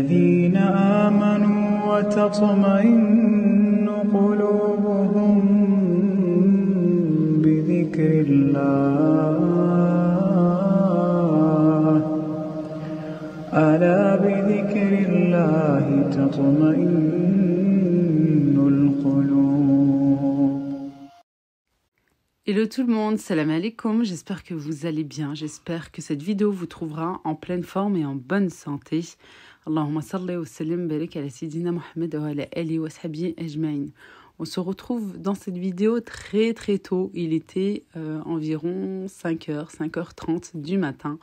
الذين آمنوا وتطمئن قلوبهم بذكر الله ألا بذكر الله تطمئن القلوب. Hello tout le monde, salam alaikum, j'espère que vous allez bien, j'espère que cette vidéo vous trouvera en pleine forme et en bonne santé. Allahumma salli wa sallim barik ala Sayyidina Muhammad wa ala alihi wa sahbihi ajma'in. On se retrouve dans cette vidéo très tôt, il était environ 5h, 5h30 du matin.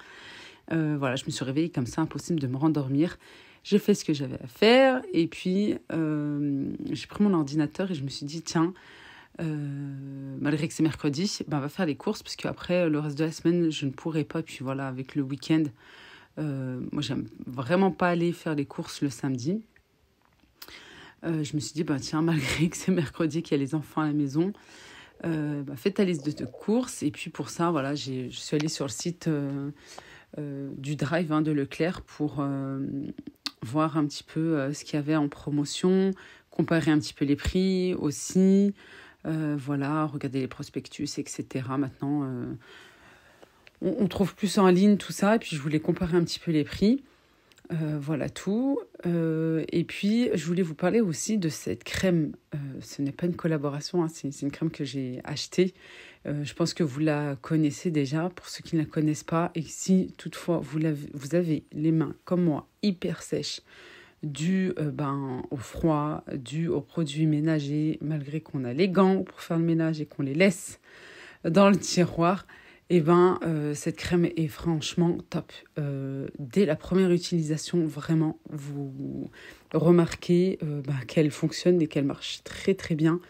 Voilà, je me suis réveillée comme ça, impossible de me rendormir. J'ai fait ce que j'avais à faire et puis j'ai pris mon ordinateur et je me suis dit tiens, malgré que c'est mercredi, on va faire les courses parce qu'après le reste de la semaine je ne pourrai pas. Puis voilà, avec le week-end, moi j'aime vraiment pas aller faire les courses le samedi. Je me suis dit tiens, malgré que c'est mercredi, qu'il y a les enfants à la maison, fais ta liste de courses. Et puis pour ça, voilà, je suis allée sur le site du Drive de Leclerc pour voir un petit peu ce qu'il y avait en promotion, comparer un petit peu les prix aussi. Voilà, regarder les prospectus, etc. Maintenant, on trouve plus en ligne tout ça. Et puis, je voulais comparer un petit peu les prix. Voilà tout. Et puis, je voulais vous parler aussi de cette crème. Ce n'est pas une collaboration, c'est une crème que j'ai achetée. Je pense que vous la connaissez déjà, pour ceux qui ne la connaissent pas. Et si, toutefois, vous avez les mains, comme moi, hyper sèches, dû au froid, dû aux produits ménagers, malgré qu'on a les gants pour faire le ménage et qu'on les laisse dans le tiroir, cette crème est franchement top. Dès la première utilisation, vraiment, vous remarquez qu'elle fonctionne et qu'elle marche très bien.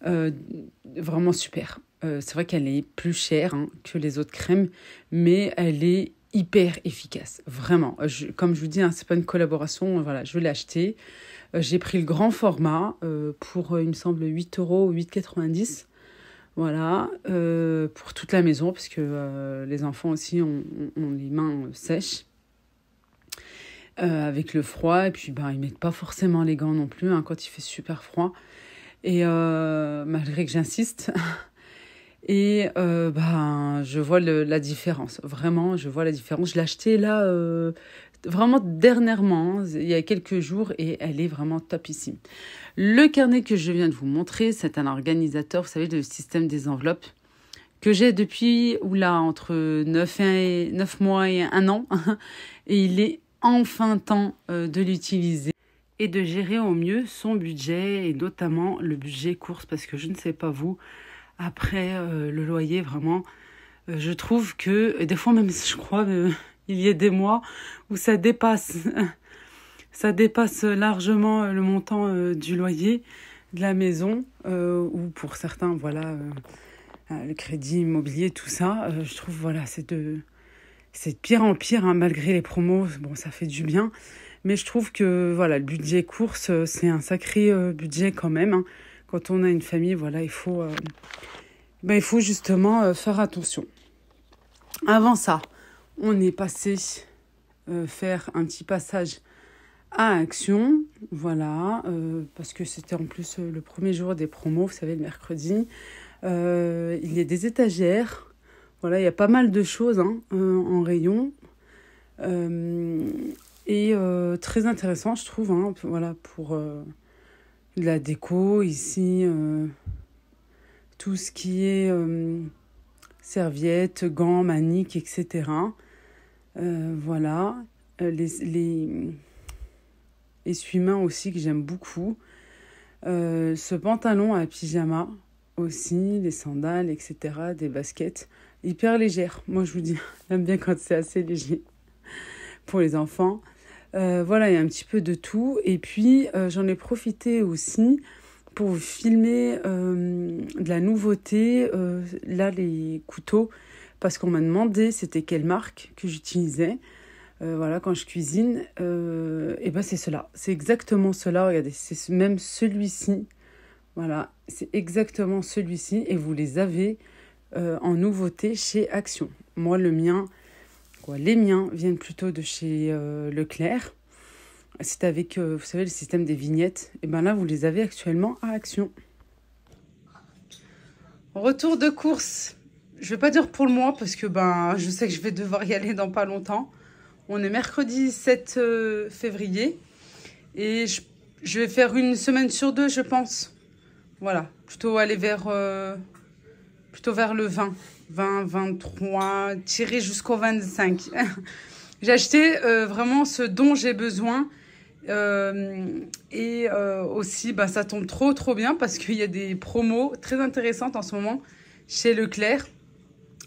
Vraiment super. C'est vrai qu'elle est plus chère que les autres crèmes, mais elle est hyper efficace, vraiment. Comme je vous dis, c'est pas une collaboration, voilà, je l'ai acheté. J'ai pris le grand format pour, il me semble, 8 € ou 8,90 €. Voilà, pour toute la maison, parce que les enfants aussi ont les mains sèches avec le froid. Et puis, ils mettent pas forcément les gants non plus quand il fait super froid. Et malgré que j'insiste... Et je vois la différence. Vraiment, je vois la différence. Je l'ai achetée là, vraiment dernièrement, il y a quelques jours, et elle est vraiment topissime. Le carnet que je viens de vous montrer, c'est un organisateur, vous savez, le système des enveloppes, que j'ai depuis, entre 9 mois et 1 an. Et il est enfin temps de l'utiliser et de gérer au mieux son budget, et notamment le budget course, parce que je ne sais pas vous, après le loyer, vraiment, je trouve que, et des fois même, je crois, il y a des mois où ça dépasse largement le montant du loyer de la maison, ou pour certains, voilà, le crédit immobilier, tout ça, je trouve, voilà, c'est de pire en pire, malgré les promos, bon, ça fait du bien, mais je trouve que, voilà, le budget course, c'est un sacré budget quand même, Quand on a une famille, voilà, il faut justement faire attention. Avant ça, on est passé faire un petit passage à Action, voilà, parce que c'était en plus le premier jour des promos, vous savez, le mercredi. Il y a des étagères, voilà, il y a pas mal de choses en rayon. Très intéressant, je trouve, voilà, pour... de la déco, ici, tout ce qui est serviettes, gants, maniques, etc. Voilà. Les essuie-mains aussi, que j'aime beaucoup. Ce pantalon à pyjama aussi, les sandales, etc. Des baskets hyper légères. Moi, je vous dis, j'aime bien quand c'est assez léger pour les enfants. Voilà, il y a un petit peu de tout. Et puis, j'en ai profité aussi pour vous filmer de la nouveauté. Là, les couteaux, parce qu'on m'a demandé c'était quelle marque que j'utilisais. Voilà, quand je cuisine. C'est cela. C'est exactement cela. Regardez, c'est même celui-ci. Voilà, c'est exactement celui-ci. Et vous les avez en nouveauté chez Action. Moi, les miens viennent plutôt de chez Leclerc. C'était avec, vous savez, le système des vignettes. Et bien là, vous les avez actuellement à Action. Retour de course. Je vais pas dire pour le mois parce que je sais que je vais devoir y aller dans pas longtemps. On est mercredi 7 février. Et je vais faire une semaine sur 2, je pense. Voilà. Plutôt aller vers le 20, 23, tirer jusqu'au 25. J'ai acheté vraiment ce dont j'ai besoin. Aussi, ça tombe trop bien parce qu'il y a des promos très intéressantes en ce moment chez Leclerc.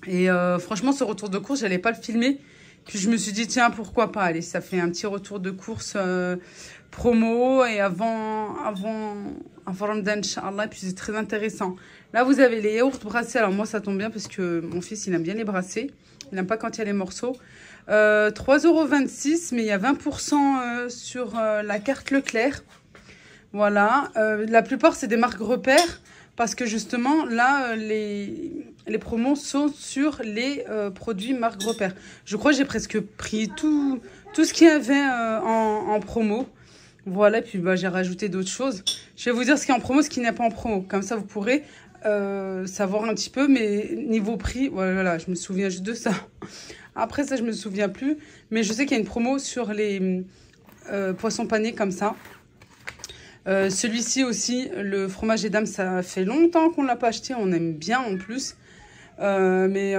Et franchement, ce retour de course, j'allais pas le filmer. Puis je me suis dit, tiens, pourquoi pas. Allez, ça fait un petit retour de course promo et avant Ramadan, Inch'Allah. Et puis c'est très intéressant. Là, vous avez les yaourts brassés. Alors moi, ça tombe bien parce que mon fils, il aime bien les brasser. Il n'aime pas quand il y a les morceaux. 3,26 €, mais il y a 20% sur la carte Leclerc. Voilà. La plupart, c'est des marques repères. Parce que justement, là, les promos sont sur les produits marques repères. Je crois que j'ai presque pris tout ce qu'il y avait en promo. Voilà, puis j'ai rajouté d'autres choses. Je vais vous dire ce qui est en promo, ce qui n'est pas en promo. Comme ça, vous pourrez savoir un petit peu. Mais niveau prix, voilà, je me souviens juste de ça. Après ça, je me souviens plus. Mais je sais qu'il y a une promo sur les poissons panés comme ça. Celui-ci aussi, le fromage Edam, ça fait longtemps qu'on ne l'a pas acheté. On aime bien en plus. Mais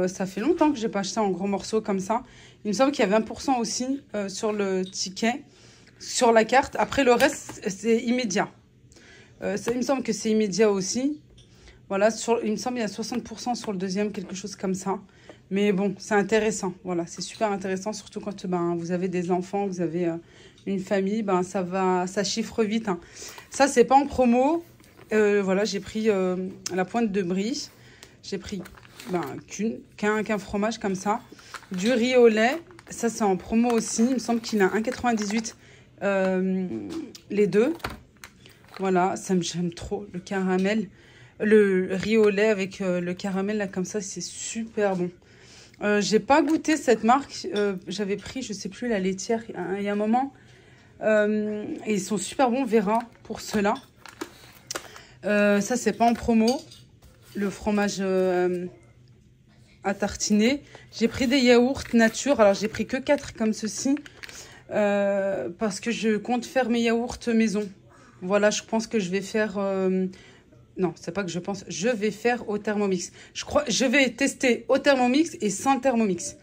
ça fait longtemps que je n'ai pas acheté en gros morceaux comme ça. Il me semble qu'il y a 20% aussi sur le ticket, sur la carte. Après, le reste, c'est immédiat. Ça, il me semble que c'est immédiat aussi. Voilà, il me semble qu'il y a 60% sur le deuxième, quelque chose comme ça. Mais bon, c'est intéressant. Voilà, c'est super intéressant, surtout quand vous avez des enfants, vous avez une famille, ça chiffre vite. Hein. Ça, c'est pas en promo. Voilà, j'ai pris la pointe de brie. J'ai pris qu'un fromage comme ça. Du riz au lait. Ça, c'est en promo aussi. Il me semble qu'il a 1,98 les deux. Voilà, j'aime trop le caramel. Le riz au lait avec le caramel, là, comme ça, c'est super bon. J'ai pas goûté cette marque. J'avais pris, je sais plus, la laitière il y a un moment. Et ils sont super bons, Vera, pour cela. Ça, c'est pas en promo. Le fromage à tartiner. J'ai pris des yaourts nature. Alors, j'ai pris que 4 comme ceci. Parce que je compte faire mes yaourts maison. Voilà, je pense que je vais faire... Non, c'est pas que je pense. Je vais faire au Thermomix. Je vais tester au Thermomix et sans Thermomix.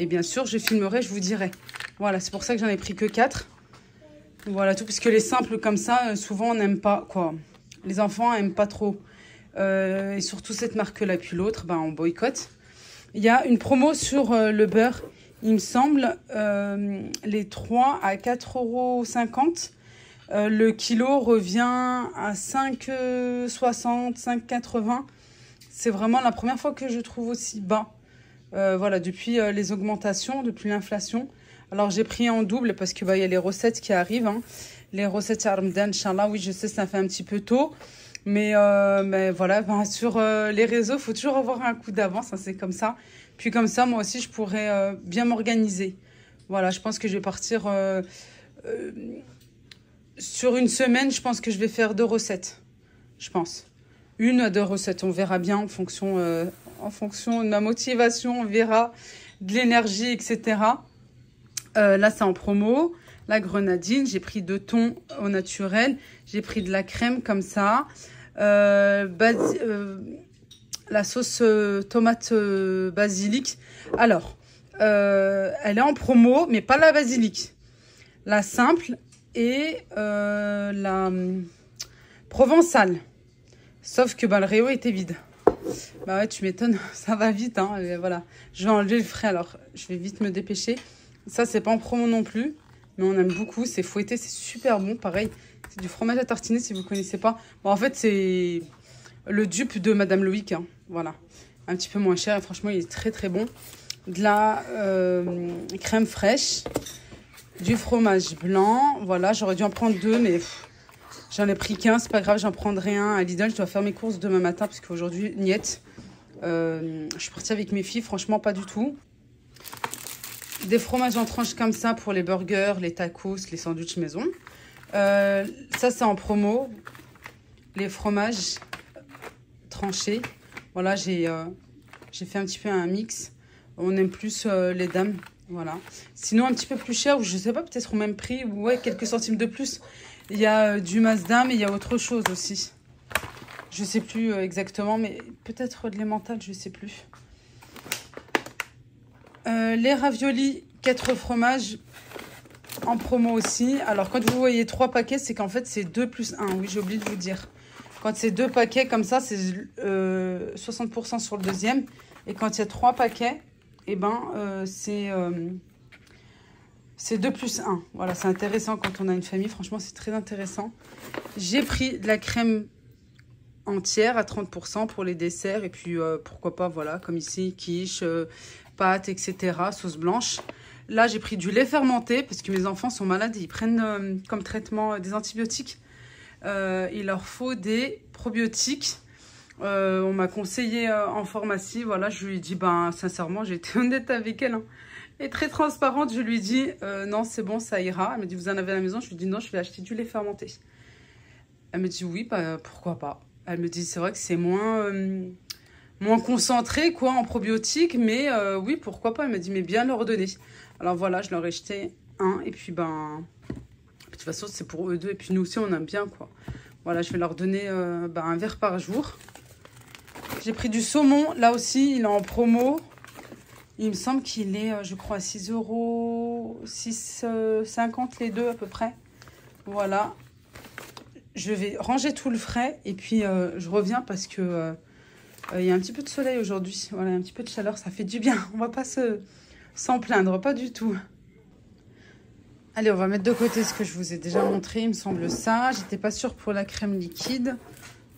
Et bien sûr, je filmerai, je vous dirai. Voilà, c'est pour ça que j'en ai pris que 4. Voilà, tout. Parce que les simples comme ça, souvent, on n'aime pas, quoi. Les enfants n'aiment pas trop. Et surtout cette marque-là. Puis l'autre, on boycotte. Il y a une promo sur le beurre. Il me semble, les 3 à 4,50 €. Le kilo revient à 5,60 €, 5,80 €. C'est vraiment la première fois que je trouve aussi bas. Voilà, depuis les augmentations, depuis l'inflation. Alors, j'ai pris en double parce que y a les recettes qui arrivent. Hein. Les recettes à Ramadan, Inch'Allah, oui, je sais, ça fait un petit peu tôt. Mais voilà, sur les réseaux, il faut toujours avoir un coup d'avance. Hein, c'est comme ça. Puis comme ça, moi aussi, je pourrais bien m'organiser. Voilà, je pense que je vais partir... sur une semaine, je pense que je vais faire 2 recettes. Je pense. 1 à 2 recettes. On verra bien en fonction de ma motivation. On verra de l'énergie, etc. Là, c'est en promo. La grenadine. J'ai pris 2 thons au naturel. J'ai pris de la crème comme ça. La sauce tomate basilic. Alors, elle est en promo, mais pas la basilic. La simple et la provençale. Sauf que le Réo était vide. Ouais, tu m'étonnes, ça va vite. Hein, et voilà. Je vais enlever le frais, alors je vais vite me dépêcher. Ça, c'est pas en promo non plus, mais on aime beaucoup. C'est fouetté, c'est super bon. Pareil, c'est du fromage à tartiner si vous connaissez pas. Bon, en fait, c'est le dupe de Madame Loïc. Hein, voilà. Un petit peu moins cher et franchement, il est très très bon. De la crème fraîche. Du fromage blanc. Voilà, j'aurais dû en prendre 2, mais j'en ai pris qu'un. C'est pas grave, j'en prendrai un à Lidl. Je dois faire mes courses demain matin parce qu'aujourd'hui, niet. Je suis partie avec mes filles, franchement, pas du tout. Des fromages en tranches comme ça pour les burgers, les tacos, les sandwichs maison. Ça, c'est en promo. Les fromages tranchés. Voilà, j'ai fait un petit peu un mix. On aime plus les dames. Voilà. Sinon, un petit peu plus cher, ou je sais pas, peut-être au même prix, ou ouais, quelques centimes de plus. Il y a du Mazda, mais il y a autre chose aussi. Je sais plus exactement, mais peut-être de l'emmental, je sais plus. Les raviolis 4 fromages en promo aussi. Alors, quand vous voyez 3 paquets, c'est qu'en fait, c'est 2 plus 1. Oui, j'ai oublié de vous dire. Quand c'est 2 paquets comme ça, c'est 60% sur le deuxième. Et quand il y a 3 paquets, eh ben, c'est 2 plus 1. Voilà, c'est intéressant quand on a une famille. Franchement, c'est très intéressant. J'ai pris de la crème entière à 30% pour les desserts. Et puis, pourquoi pas, voilà, comme ici, quiche, pâtes, etc., sauce blanche. Là, j'ai pris du lait fermenté parce que mes enfants sont malades et ils prennent comme traitement des antibiotiques. Il leur faut des probiotiques. On m'a conseillé en pharmacie. Voilà, je lui ai dit, ben, sincèrement, j'ai été honnête avec elle. Hein, et très transparente, je lui ai dit, non, c'est bon, ça ira. Elle me dit, vous en avez à la maison? Je lui ai dit, non, je vais acheter du lait fermenté. Elle me dit, oui, bah, pourquoi pas. Elle me dit, c'est vrai que c'est moins concentré, quoi, en probiotiques. Mais oui, pourquoi pas. Elle me dit, mais bien leur donner. Alors voilà, je leur ai jeté un. Et puis, ben, de toute façon, c'est pour eux deux. Et puis, nous aussi, on aime bien, quoi. Voilà, je vais leur donner ben, un verre par jour. J'ai pris du saumon. Là aussi, il est en promo. Il me semble qu'il est, je crois, à 6 €, 6,50 les deux à peu près. Voilà. Je vais ranger tout le frais. Et puis, je reviens parce que il y a un petit peu de soleil aujourd'hui. Voilà, un petit peu de chaleur. Ça fait du bien. On va pas s'en plaindre. Pas du tout. Allez, on va mettre de côté ce que je vous ai déjà montré. Il me semble ça. J'étais pas sûre pour la crème liquide.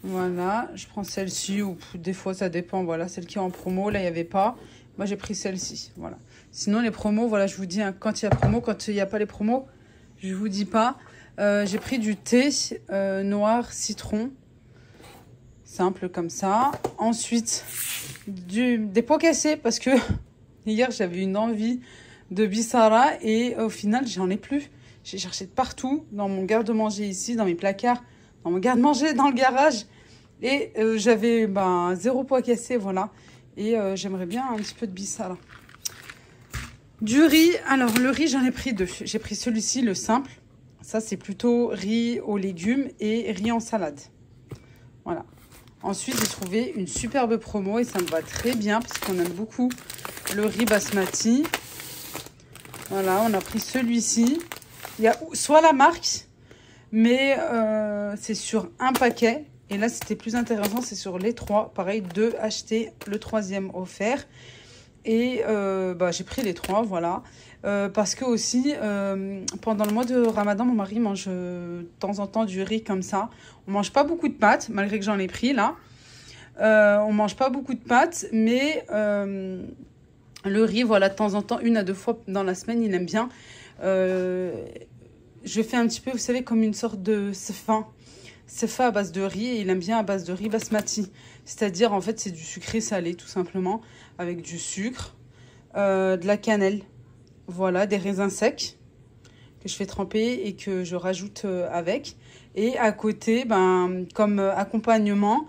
Voilà, je prends celle-ci ou des fois ça dépend. Voilà, celle qui est en promo, là il n'y avait pas. Moi j'ai pris celle-ci. Voilà. Sinon les promos, voilà, je vous dis hein, quand il y a promo, quand il n'y a pas les promos, je vous dis pas. J'ai pris du thé noir citron, simple comme ça. Ensuite des pois cassés parce que hier j'avais une envie de bissara et au final j'en ai plus. J'ai cherché de partout dans mon garde-manger ici, dans mes placards. Dans mon garde-manger, dans le garage. Et j'avais ben, 0 pois cassé, voilà. Et j'aimerais bien un petit peu de bissara. Du riz. Alors, le riz, j'en ai pris 2. J'ai pris celui-ci, le simple. Ça, c'est plutôt riz aux légumes et riz en salade. Voilà. Ensuite, j'ai trouvé une superbe promo et ça me va très bien parce qu'on aime beaucoup le riz basmati. Voilà, on a pris celui-ci. Il y a soit la marque... Mais c'est sur un paquet. Et là, c'était plus intéressant. C'est sur les 3. Pareil, 2 achetés, le 3e offert. Et bah, j'ai pris les 3, voilà. Parce que aussi, pendant le mois de Ramadan, mon mari mange de temps en temps du riz comme ça. On mange pas beaucoup de pâtes, malgré que j'en ai pris là. On mange pas beaucoup de pâtes. Mais le riz, voilà, de temps en temps, 1 à 2 fois dans la semaine, il aime bien. Je fais un petit peu, vous savez, comme une sorte de sefa. Sefa à base de riz et il aime bien à base de riz basmati. C'est-à-dire, en fait, c'est du sucré salé, tout simplement, avec du sucre, de la cannelle, voilà, des raisins secs que je fais tremper et que je rajoute avec. Et à côté, ben, comme accompagnement,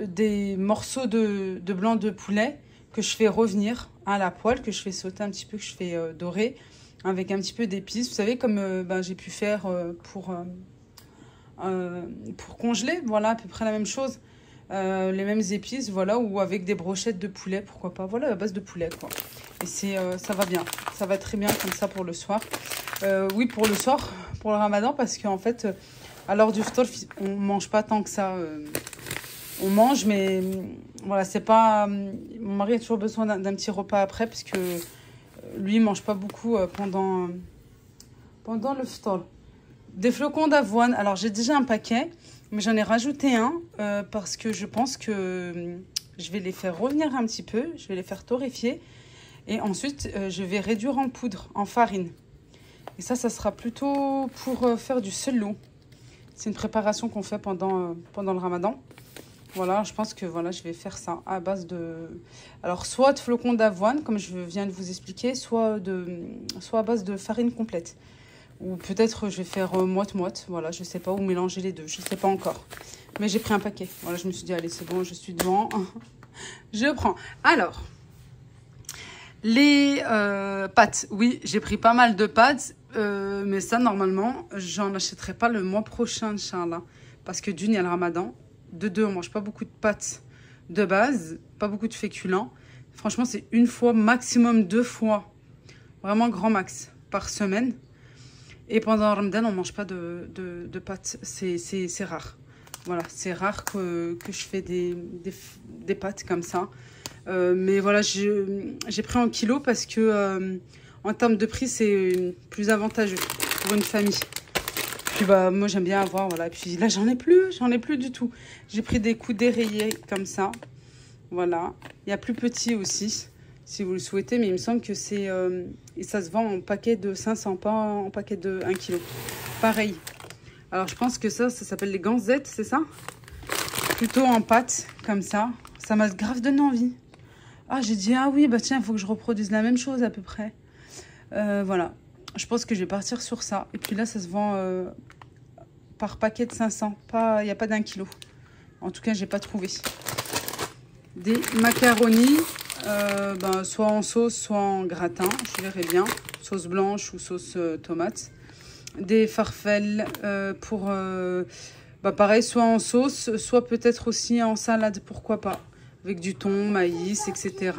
des morceaux de blanc de poulet que je fais revenir à la poêle, que je fais sauter un petit peu, que je fais dorer, avec un petit peu d'épices. Vous savez, comme ben, j'ai pu faire pour congeler, voilà, à peu près la même chose. Les mêmes épices, voilà, ou avec des brochettes de poulet, pourquoi pas. Voilà, à base de poulet, quoi. Et ça va bien. Ça va très bien comme ça pour le soir. Oui, pour le soir, pour le ramadan, parce qu'en fait, à l'heure du ftour, on mange pas tant que ça. On mange, mais voilà, c'est pas... Mon mari a toujours besoin d'un petit repas après, parce que lui, il mange pas beaucoup pendant le ftour. Des flocons d'avoine. Alors, j'ai déjà un paquet, mais j'en ai rajouté un parce que je pense que je vais les faire revenir un petit peu. Je vais les faire torréfier. Et ensuite, je vais réduire en poudre, en farine. Et ça sera plutôt pour faire du sellou. C'est une préparation qu'on fait pendant le ramadan. Voilà, je pense que voilà, je vais faire ça à base de... Alors, soit de flocons d'avoine, comme je viens de vous expliquer, soit à base de farine complète. Ou peut-être je vais faire moite-moite, voilà, je sais pas, ou mélanger les deux, je sais pas encore. Mais j'ai pris un paquet, voilà, je me suis dit, allez, c'est bon, je suis devant, je prends. Alors, les pâtes, oui, j'ai pris pas mal de pâtes, mais ça, normalement, j'en achèterai pas le mois prochain, Inch'Allah. Parce que d'une, il y a le ramadan. De deux, on mange pas beaucoup de pâtes de base, pas beaucoup de féculents. Franchement, c'est une fois, maximum 2 fois, vraiment grand max, par semaine. Et pendant le ramadan, on mange pas de pâtes, c'est rare. Voilà, c'est rare que je fais des pâtes comme ça. Mais voilà, j'ai pris en kilos parce que en termes de prix, c'est plus avantageux pour une famille. Puis bah moi j'aime bien avoir, voilà. Puis là j'en ai plus du tout. J'ai pris des coups dérayés comme ça. Voilà. Il y a plus petit aussi, si vous le souhaitez, mais il me semble que c'est... et ça se vend en paquet de 500, pas en paquet de 1 kg. Pareil. Alors je pense que ça s'appelle les ganzettes, c'est ça? Plutôt en pâte, comme ça. Ça m'a grave donné envie. Ah, j'ai dit, ah oui, bah tiens, il faut que je reproduise la même chose à peu près. Voilà. Je pense que je vais partir sur ça. Et puis là, ça se vend par paquet de 500. Il n'y a pas d'1 kilo. En tout cas, j'ai pas trouvé. Des macaronis, soit en sauce, soit en gratin. Je verrai bien. Sauce blanche ou sauce tomate. Des farfelles pour... pareil, soit en sauce, soit peut-être aussi en salade. Pourquoi pas. Avec du thon, maïs, etc.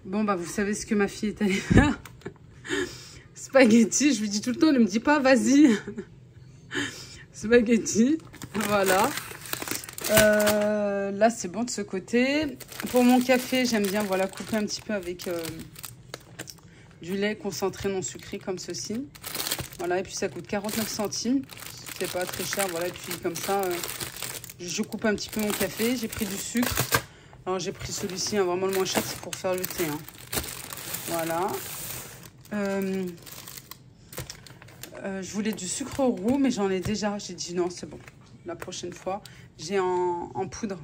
Bon, bah, vous savez ce que ma fille est allée faire. Spaghetti, je lui dis tout le temps, ne me dis pas vas-y. Spaghetti, voilà. Là, c'est bon de ce côté. Pour mon café, j'aime bien voilà, couper un petit peu avec du lait concentré non sucré comme ceci. Voilà, et puis ça coûte 49 centimes. C'est pas très cher, voilà. Et puis comme ça, je coupe un petit peu mon café. J'ai pris du sucre. Alors, j'ai pris celui-ci, hein, vraiment le moins cher, c'est pour faire le thé. Hein. Voilà. Je voulais du sucre roux, mais j'en ai déjà. J'ai dit non, c'est bon. La prochaine fois, j'ai en poudre.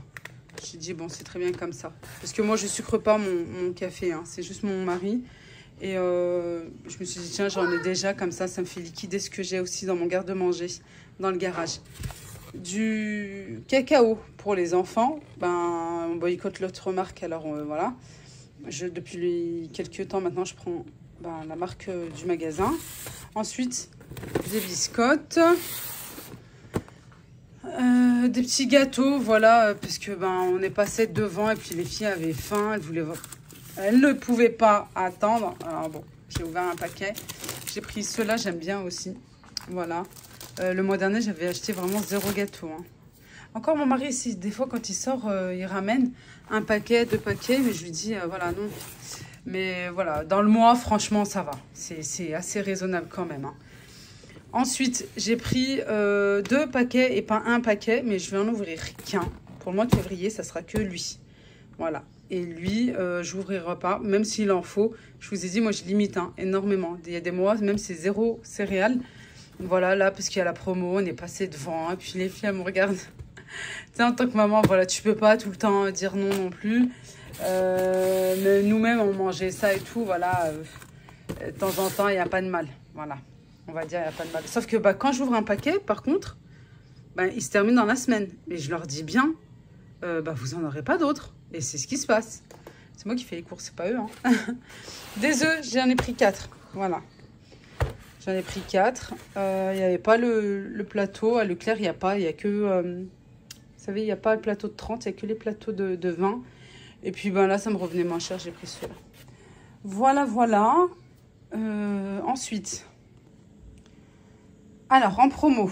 J'ai dit bon, c'est très bien comme ça. Parce que moi, je sucre pas mon café. Hein. C'est juste mon mari. Et je me suis dit, tiens, j'en ai déjà comme ça. Ça me fait liquider ce que j'ai aussi dans mon garde-manger, dans le garage. Du cacao pour les enfants. Ben, on boycotte l'autre marque. Alors voilà. Depuis quelques temps maintenant, je prends la marque du magasin. Ensuite, des biscottes, des petits gâteaux, voilà, parce que on est passé devant et puis les filles avaient faim, elles ne pouvaient pas attendre. Alors bon, j'ai ouvert un paquet, j'ai pris ceux-là, j'aime bien aussi, voilà. Le mois dernier, j'avais acheté vraiment 0 gâteau. Hein. Encore mon mari, ici, des fois quand il sort, il ramène un paquet, 2 paquets, mais je lui dis, voilà, non. Mais voilà, dans le mois, franchement, ça va. C'est assez raisonnable quand même. Hein. Ensuite, j'ai pris 2 paquets et pas un paquet, mais je vais en ouvrir qu'un. Pour le mois de février, ça sera que lui. Voilà. Et lui, je n'ouvrirai pas, même s'il en faut. Je vous ai dit, moi, je limite énormément. Il y a des mois, même c'est 0 céréales. Voilà, là, parce qu'il y a la promo, on est passé devant. Et puis les filles, elles me regardent. Tu sais, en tant que maman, voilà, tu peux pas tout le temps dire non plus. Mais nous-mêmes, on mangeait ça et tout, voilà. De temps en temps, il n'y a pas de mal. Voilà, on va dire, il n'y a pas de mal. Sauf que quand j'ouvre un paquet, par contre, il se termine dans la semaine. Et je leur dis bien, vous n'en aurez pas d'autres. Et c'est ce qui se passe. C'est moi qui fais les courses, c'est pas eux. Hein. Des œufs, j'en ai pris 4. Voilà. J'en ai pris 4. Il n'y avait pas le plateau. À Leclerc, il n'y a pas. Il n'y a que... vous savez, il n'y a pas le plateau de 30. Il n'y a que les plateaux de 20. Et puis là, ça me revenait moins cher. J'ai pris ceux-là. Voilà, voilà. Ensuite. Alors, en promo,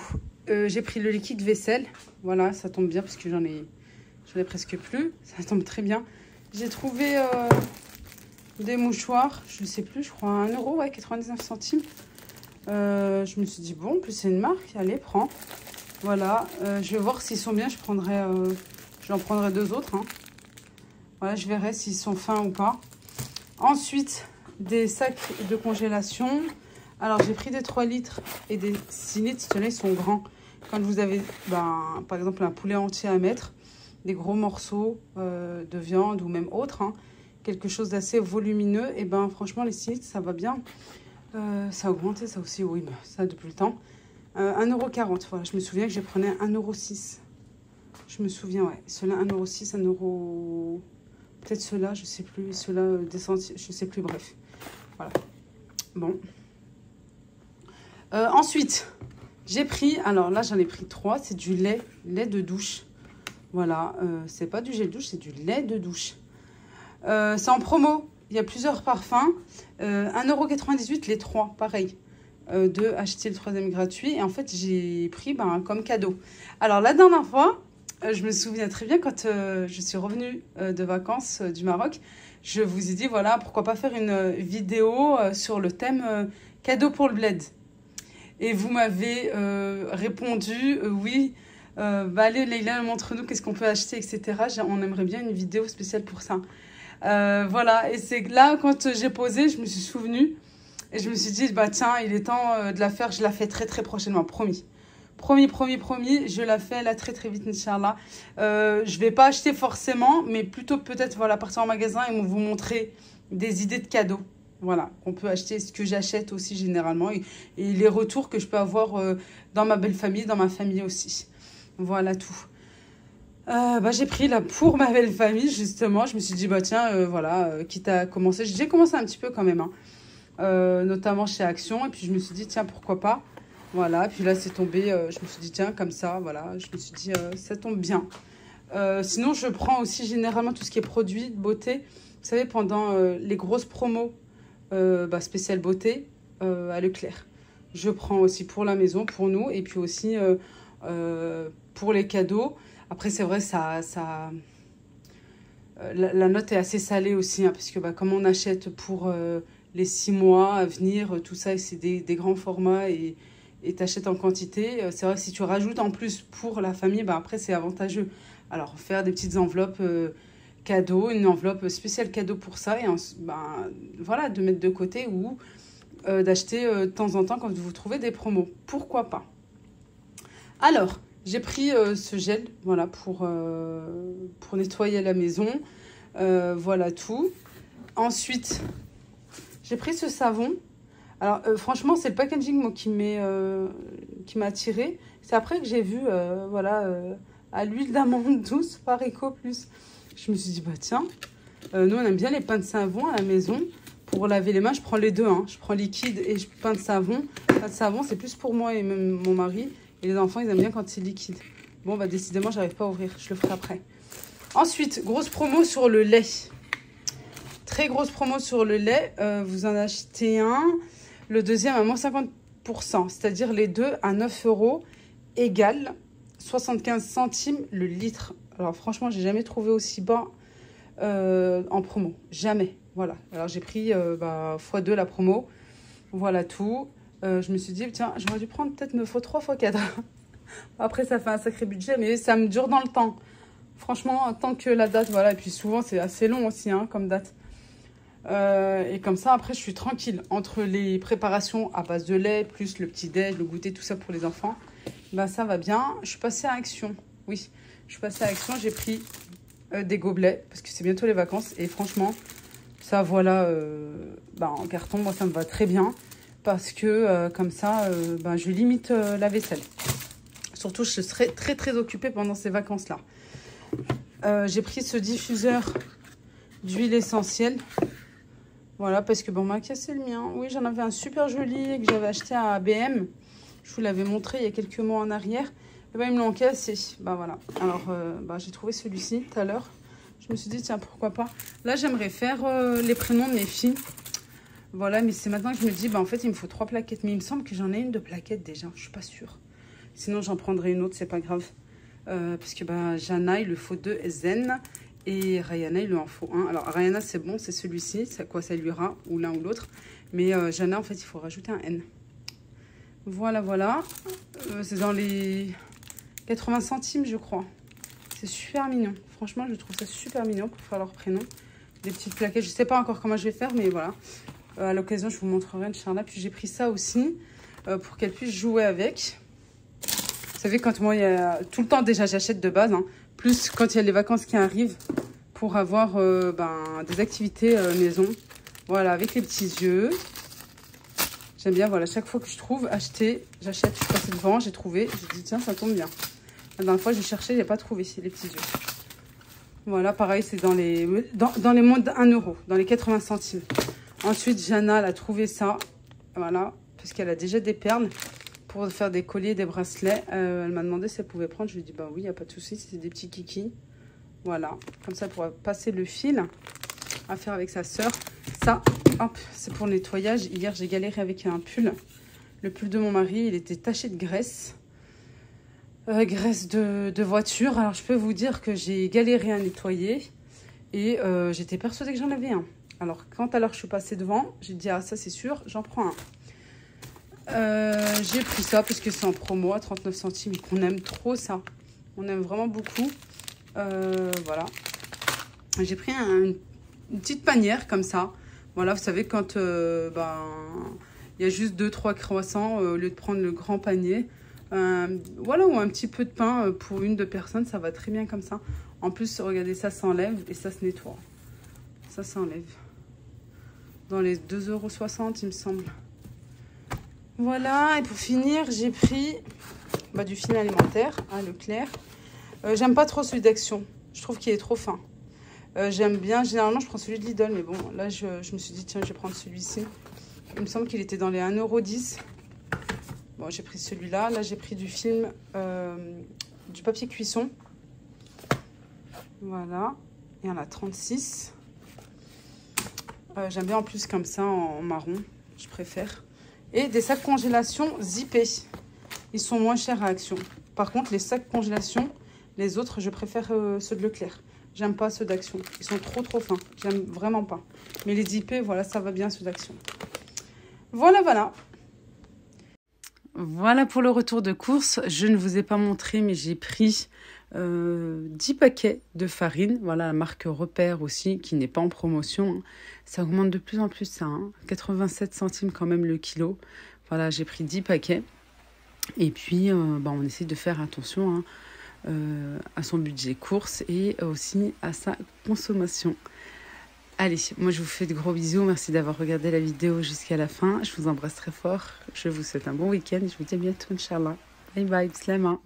j'ai pris le liquide vaisselle. Voilà, ça tombe bien parce que j'en ai presque plus. Ça tombe très bien. J'ai trouvé des mouchoirs. Je ne sais plus, je crois 1 €, ouais, 99 centimes. Je me suis dit, bon, en plus c'est une marque, allez, prends. Voilà, je vais voir s'ils sont bien, j'en prendrai 2 autres. Hein. Voilà, je verrai s'ils sont fins ou pas. Ensuite, des sacs de congélation. Alors, j'ai pris des 3 litres et des 6 litres, ceux-là, ils sont grands. Quand vous avez, par exemple, un poulet entier à mettre, des gros morceaux de viande ou même autre, hein, quelque chose d'assez volumineux, et ben franchement les 6 litres ça va bien. Ça a augmenté ça aussi, oui, bah, ça depuis le temps. 1,40 €, voilà, je me souviens que je prenais 1,06 €. Je me souviens, ouais, ceux-là 1,06 €, 1 €... Peut-être ceux-là, je sais plus, ceux-là descendus, je sais plus, bref. Voilà. Bon. Ensuite, j'ai pris, alors là j'en ai pris 3, c'est du lait de douche. Voilà, c'est pas du gel douche, c'est du lait de douche. C'est en promo, il y a plusieurs parfums. 1,98 € les 3, pareil. 2 acheter le 3e gratuit. Et en fait, j'ai pris comme cadeau. Alors la dernière fois, je me souviens très bien quand je suis revenue de vacances du Maroc, je vous ai dit, voilà, pourquoi pas faire une vidéo sur le thème cadeau pour le bled. Et vous m'avez répondu, oui, allez Leïla, montre-nous qu'est-ce qu'on peut acheter, etc. On aimerait bien une vidéo spéciale pour ça. Voilà, et c'est là, quand j'ai posé, je me suis souvenue. Et je me suis dit, bah tiens, il est temps de la faire. Je la fais très très prochainement, promis. Promis, je la fais là très très vite, Inch'Allah. Je vais pas acheter forcément, mais plutôt peut-être voilà, partir en magasin et vous montrer des idées de cadeaux. Voilà, on peut acheter ce que j'achète aussi généralement et les retours que je peux avoir dans ma belle famille, dans ma famille aussi. Voilà tout. J'ai pris là pour ma belle famille justement. Je me suis dit, bah tiens, voilà, quitte à commencer. J'ai commencé un petit peu quand même, hein. Notamment chez Action, et puis je me suis dit tiens pourquoi pas, voilà, puis là c'est tombé, je me suis dit tiens comme ça, voilà, je me suis dit ça tombe bien. Sinon je prends aussi généralement tout ce qui est produits de beauté, vous savez, pendant les grosses promos spéciales beauté à Leclerc, je prends aussi pour la maison, pour nous, et puis aussi pour les cadeaux. Après c'est vrai, la note est assez salée aussi, hein, parce que comme on achète pour les 6 mois à venir, tout ça, c'est des grands formats et t'achètes en quantité. C'est vrai que si tu rajoutes en plus pour la famille, après c'est avantageux. Alors faire des petites enveloppes cadeaux, une enveloppe spéciale cadeau pour ça, et voilà, de mettre de côté ou d'acheter de temps en temps quand vous trouvez des promos. Pourquoi pas? Alors, j'ai pris ce gel, voilà, pour nettoyer la maison. Voilà tout. Ensuite, j'ai pris ce savon. Alors, franchement, c'est le packaging moi, qui m'a attiré. C'est après que j'ai vu, à l'huile d'amande douce par Eco Plus. Je me suis dit, bah tiens, nous, on aime bien les pains de savon à la maison. Pour laver les mains, je prends les deux, hein. Je prends liquide et pain de savon. Pain de savon, c'est plus pour moi et même mon mari. Et les enfants, ils aiment bien quand c'est liquide. Bon, décidément, j'arrive pas à ouvrir. Je le ferai après. Ensuite, grosse promo sur le lait. Très grosse promo sur le lait. Vous en achetez un. Le deuxième à moins 50%. C'est-à-dire les deux à 9 € égale 75 centimes le litre. Alors franchement, j'ai jamais trouvé aussi bas en promo. Jamais. Voilà. Alors j'ai pris x2 la promo. Voilà tout. Je me suis dit, tiens, j'aurais dû prendre peut-être 3 x 4. Après, ça fait un sacré budget, mais ça me dure dans le temps. Franchement, tant que la date, voilà. Et puis souvent, c'est assez long aussi, hein, comme date. Et comme ça, après, je suis tranquille. Entre les préparations à base de lait, plus le petit-déj, le goûter, tout ça pour les enfants, ça va bien. Je suis passée à Action. Oui, je suis passée à Action. J'ai pris des gobelets, parce que c'est bientôt les vacances. Et franchement, ça, voilà, en carton, moi, ça me va très bien. Parce que, comme ça, je limite la vaisselle. Surtout, je serai très, très occupée pendant ces vacances-là. J'ai pris ce diffuseur d'huile essentielle. Voilà, parce que on m'a cassé le mien. Oui, j'en avais un super joli que j'avais acheté à ABM. Je vous l'avais montré il y a quelques mois en arrière. Et ils me l'ont cassé. Voilà. Alors, j'ai trouvé celui-ci tout à l'heure. Je me suis dit, tiens, pourquoi pas. Là, j'aimerais faire les prénoms de mes filles. Voilà, mais c'est maintenant que je me dis, en fait, il me faut 3 plaquettes. Mais il me semble que j'en ai une de plaquettes déjà. Je suis pas sûre. Sinon, j'en prendrai une autre, c'est pas grave. Parce que Jana, il lui faut 2 Zen. Et Rayana, il lui en faut 1. Alors, Rayana, c'est bon, c'est celui-ci. Ça lui ira, ou l'un ou l'autre. Mais Jana, en fait, il faut rajouter un N. Voilà, voilà. C'est dans les 80 centimes, je crois. C'est super mignon. Franchement, je trouve ça super mignon pour faire leur prénom. Des petites plaquettes. Je sais pas encore comment je vais faire, mais voilà. À l'occasion, je vous montrerai, Inch'Allah. Puis j'ai pris ça aussi pour qu'elle puisse jouer avec. Vous savez, quand moi, il y a tout le temps, déjà, j'achète de base, hein, Plus quand il y a les vacances qui arrivent, pour avoir des activités maison. Voilà, avec les petits yeux. J'aime bien, voilà, chaque fois que je trouve, acheter, j'achète. Je suis passée devant, j'ai trouvé, j'ai dit tiens, ça tombe bien. La dernière fois, j'ai cherché, j'ai pas trouvé les petits yeux. Voilà, pareil, c'est dans les moins de 1 euro, dans les 80 centimes. Ensuite, Jana, elle a trouvé ça, voilà, parce qu'elle a déjà des perles pour faire des colliers, des bracelets. Elle m'a demandé si elle pouvait prendre. Je lui ai dit, bah oui, il n'y a pas de souci, c'est des petits kikis. Voilà, comme ça, elle pourra passer le fil à faire avec sa sœur. Ça, hop, c'est pour le nettoyage. Hier, j'ai galéré avec un pull. Le pull de mon mari, il était taché de graisse. Graisse de voiture. Alors, je peux vous dire que j'ai galéré à nettoyer. Et j'étais persuadée que j'en avais un. Alors, quand alors je suis passée devant, j'ai dit, ah, ça, c'est sûr, j'en prends un. J'ai pris ça parce que c'est en promo à 39 centimes et qu'on aime trop ça. On aime vraiment beaucoup. Voilà. J'ai pris une petite panière comme ça. Voilà, vous savez, quand il y a juste 2-3 croissants, au lieu de prendre le grand panier. Voilà, ou un petit peu de pain pour 1-2 personnes, ça va très bien comme ça. En plus, regardez, ça s'enlève et ça se nettoie. Ça s'enlève. Dans les 2,60 €, il me semble. Voilà, et pour finir, j'ai pris du film alimentaire à Leclerc. J'aime pas trop celui d'Action. Je trouve qu'il est trop fin. J'aime bien, généralement, je prends celui de Lidl, mais bon, là, je me suis dit, tiens, je vais prendre celui-ci. Il me semble qu'il était dans les 1,10 €. Bon, j'ai pris celui-là. Là, j'ai pris du film, du papier cuisson. Voilà. Il y en a 36. J'aime bien en plus comme ça, en marron. Je préfère. Et des sacs congélation zippés. Ils sont moins chers à Action. Par contre, les sacs congélation, les autres, je préfère ceux de Leclerc. J'aime pas ceux d'Action. Ils sont trop fins. J'aime vraiment pas. Mais les zippés, voilà, ça va bien ceux d'Action. Voilà, voilà. Voilà pour le retour de course. Je ne vous ai pas montré, mais j'ai pris 10 paquets de farine. Voilà, la marque Repère aussi, qui n'est pas en promotion. Ça augmente de plus en plus, ça. 87 centimes quand même le kilo. Voilà, j'ai pris 10 paquets. Et puis, on essaie de faire attention à son budget course et aussi à sa consommation. Allez, moi je vous fais de gros bisous. Merci d'avoir regardé la vidéo jusqu'à la fin. Je vous embrasse très fort. Je vous souhaite un bon week-end. Je vous dis à bientôt, Inch'Allah. Bye bye, Slama.